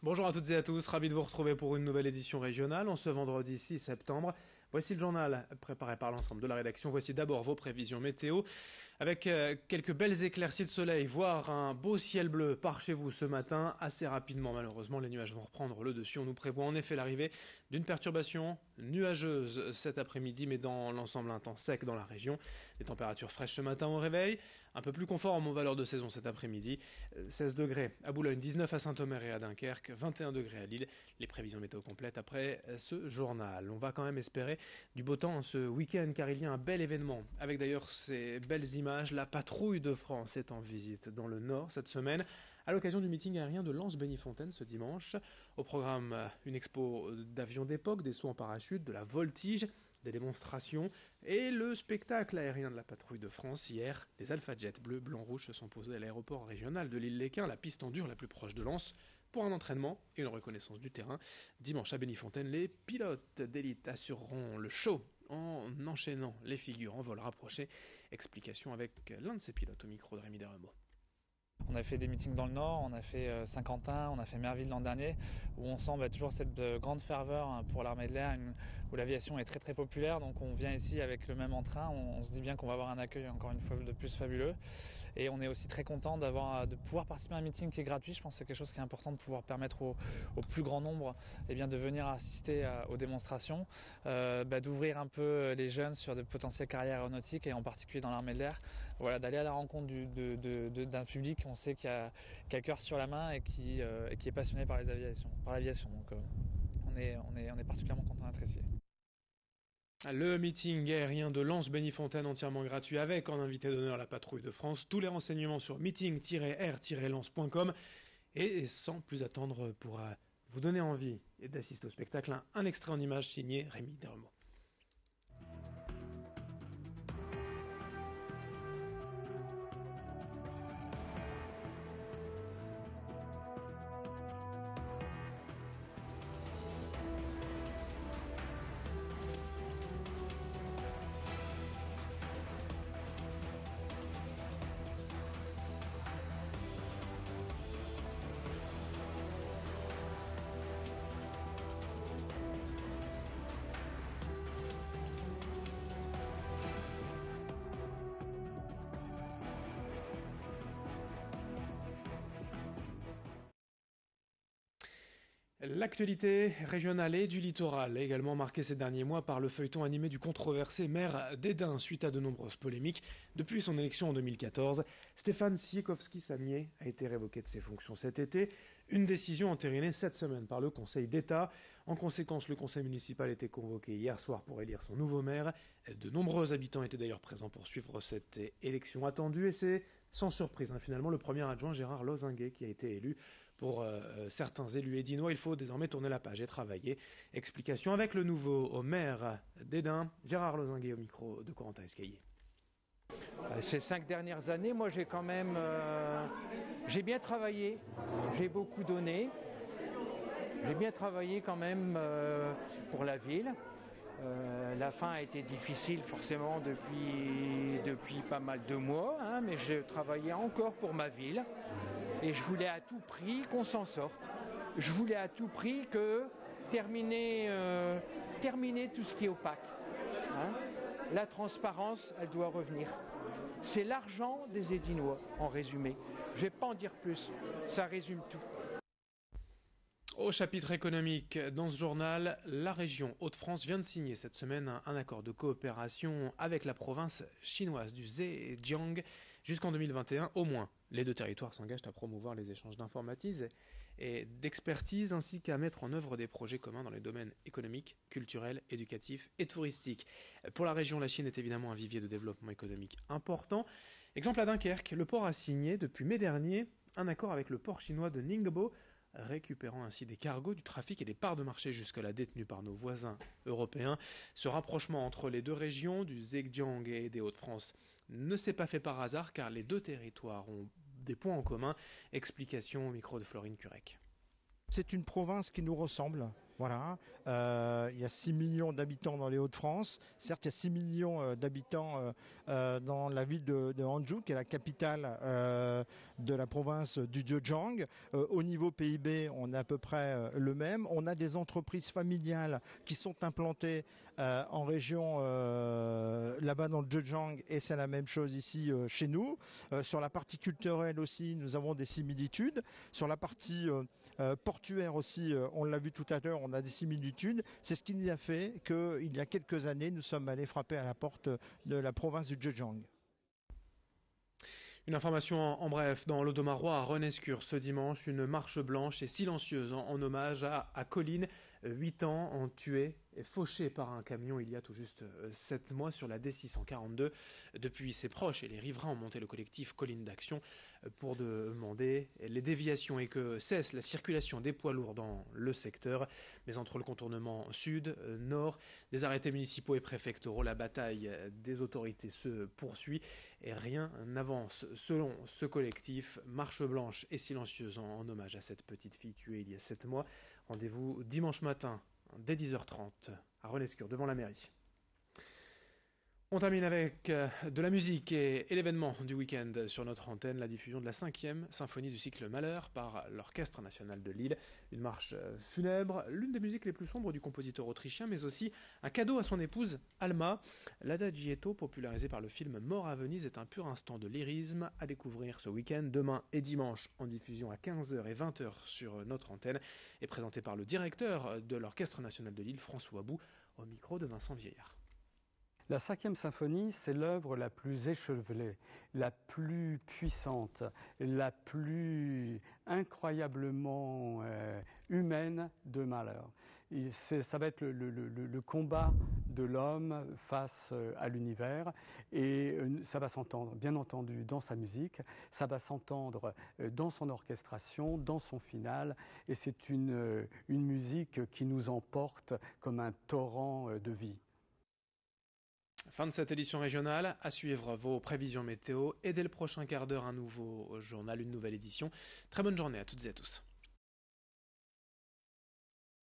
Bonjour à toutes et à tous, ravi de vous retrouver pour une nouvelle édition régionale en ce vendredi 6 septembre. Voici le journal préparé par l'ensemble de la rédaction. Voici d'abord vos prévisions météo. Avec quelques belles éclaircies de soleil, voire un beau ciel bleu par chez vous ce matin. Assez rapidement, malheureusement, les nuages vont reprendre le dessus. On nous prévoit en effet l'arrivée d'une perturbation nuageuse cet après-midi, mais dans l'ensemble un temps sec dans la région. Des températures fraîches ce matin au réveil, un peu plus conformes aux valeurs de saison cet après-midi. 16 degrés à Boulogne, 19 à Saint-Omer et à Dunkerque, 21 degrés à Lille. Les prévisions météo complètes après ce journal. On va quand même espérer du beau temps ce week-end car il y a un bel événement avec d'ailleurs ces belles images. La patrouille de France est en visite dans le Nord cette semaine à l'occasion du meeting aérien de Lens-Bénifontaine ce dimanche. Au programme, une expo d'avions d'époque, des sauts en parachute, de la voltige, des démonstrations et le spectacle aérien de la patrouille de France. Hier, des Alpha Jets bleu, blanc, rouge se sont posés à l'aéroport régional de l'Île-les-Quins, la piste en dur la plus proche de Lens, pour un entraînement et une reconnaissance du terrain. Dimanche à Bénifontaine, les pilotes d'élite assureront le show en enchaînant les figures en vol rapproché. Explication avec l'un de ces pilotes au micro de Rémi Desremeaux. On a fait des meetings dans le Nord, on a fait Saint-Quentin, on a fait Merville l'an dernier, où on sent toujours cette grande ferveur pour l'armée de l'air, où l'aviation est très très populaire. Donc on vient ici avec le même entrain, on se dit bien qu'on va avoir un accueil encore une fois de plus fabuleux. Et on est aussi très content de pouvoir participer à un meeting qui est gratuit. Je pense que c'est quelque chose qui est important de pouvoir permettre au plus grand nombre de venir assister aux démonstrations, d'ouvrir un peu les jeunes sur de potentielles carrières aéronautiques et en particulier dans l'armée de l'air. Voilà, d'aller à la rencontre d'un public on sait qui a le cœur sur la main et qui est passionné par l'aviation. Donc on est particulièrement content d'être ici. Le meeting aérien de Lens-Bénifontaine entièrement gratuit avec en invité d'honneur la patrouille de France. Tous les renseignements sur meeting-r-lens.com et sans plus attendre pour vous donner envie d'assister au spectacle, un extrait en images signé Rémi Desremeaux. L'actualité régionale et du littoral est également marquée ces derniers mois par le feuilleton animé du controversé maire d'Hesdin suite à de nombreuses polémiques. Depuis son élection en 2014, Stéphane Siekowski-Samier a été révoqué de ses fonctions cet été, une décision entérinée cette semaine par le Conseil d'État. En conséquence, le conseil municipal était convoqué hier soir pour élire son nouveau maire. De nombreux habitants étaient d'ailleurs présents pour suivre cette élection attendue et c'est sans surprise finalement le premier adjoint Gérard Lozinguet qui a été élu. Pour certains élus édinois, il faut désormais tourner la page et travailler. Explication avec le nouveau maire d'Hesdin, Gérard Lozinguet au micro de Corentin Escaillé. Ces 5 dernières années, moi j'ai bien travaillé, j'ai beaucoup donné, j'ai bien travaillé quand même pour la ville. La fin a été difficile forcément depuis pas mal de mois, mais je travaillais encore pour ma ville et je voulais à tout prix qu'on s'en sorte. Je voulais à tout prix terminer tout ce qui est opaque. La transparence, elle doit revenir. C'est l'argent des Édinois, en résumé. Je ne vais pas en dire plus, ça résume tout. Au chapitre économique, dans ce journal, la région Hauts-de-France vient de signer cette semaine un accord de coopération avec la province chinoise du Zhejiang jusqu'en 2021 au moins. Les deux territoires s'engagent à promouvoir les échanges d'informatique et d'expertise ainsi qu'à mettre en œuvre des projets communs dans les domaines économiques, culturels, éducatifs et touristiques. Pour la région, la Chine est évidemment un vivier de développement économique important. Exemple à Dunkerque, le port a signé depuis mai dernier un accord avec le port chinois de Ningbo, récupérant ainsi des cargos, du trafic et des parts de marché jusque-là détenues par nos voisins européens. Ce rapprochement entre les deux régions, du Zhejiang et des Hauts-de-France, ne s'est pas fait par hasard car les deux territoires ont des points en commun. Explication au micro de Florine Curec. C'est une province qui nous ressemble. Voilà. Il y a 6 millions d'habitants dans les Hauts-de-France. Certes, il y a 6 millions d'habitants dans la ville de Hangzhou, qui est la capitale de la province du Zhejiang. Au niveau PIB, on est à peu près le même. On a des entreprises familiales qui sont implantées en région là-bas dans le Zhejiang, et c'est la même chose ici chez nous. Sur la partie culturelle aussi, nous avons des similitudes. Sur la partie portuaire aussi, on l'a vu tout à l'heure, on a des similitudes. C'est ce qui nous a fait qu'il y a quelques années, nous sommes allés frapper à la porte de la province du Zhejiang. Une information en bref, dans l'Audomarois à Renescure ce dimanche, une marche blanche et silencieuse en hommage à Colline, 8 ans, en tué et fauché par un camion il y a tout juste 7 mois sur la D642. Depuis, ses proches et les riverains ont monté le collectif Colline d'Action pour demander les déviations et que cesse la circulation des poids lourds dans le secteur. Mais entre le contournement sud, nord, des arrêtés municipaux et préfectoraux, la bataille des autorités se poursuit et rien n'avance. Selon ce collectif, marche blanche et silencieuse en hommage à cette petite fille tuée il y a 7 mois. Rendez-vous dimanche matin dès 10h30 à Renescure devant la mairie. On termine avec de la musique et l'événement du week-end sur notre antenne, la diffusion de la 5e symphonie du cycle Malheur par l'Orchestre National de Lille. Une marche funèbre, l'une des musiques les plus sombres du compositeur autrichien, mais aussi un cadeau à son épouse Alma. L'Adagietto, popularisé par le film Mort à Venise, est un pur instant de lyrisme à découvrir ce week-end, demain et dimanche, en diffusion à 15h et 20h sur notre antenne, et présenté par le directeur de l'Orchestre National de Lille, François Bou, au micro de Vincent Vieillard. La 5e symphonie, c'est l'œuvre la plus échevelée, la plus puissante, la plus incroyablement humaine de Mahler. Ça va être le combat de l'homme face à l'univers, et ça va s'entendre, bien entendu, dans sa musique, ça va s'entendre dans son orchestration, dans son final, et c'est une musique qui nous emporte comme un torrent de vie. Fin de cette édition régionale, à suivre vos prévisions météo et dès le prochain quart d'heure un nouveau journal, une nouvelle édition. Très bonne journée à toutes et à tous.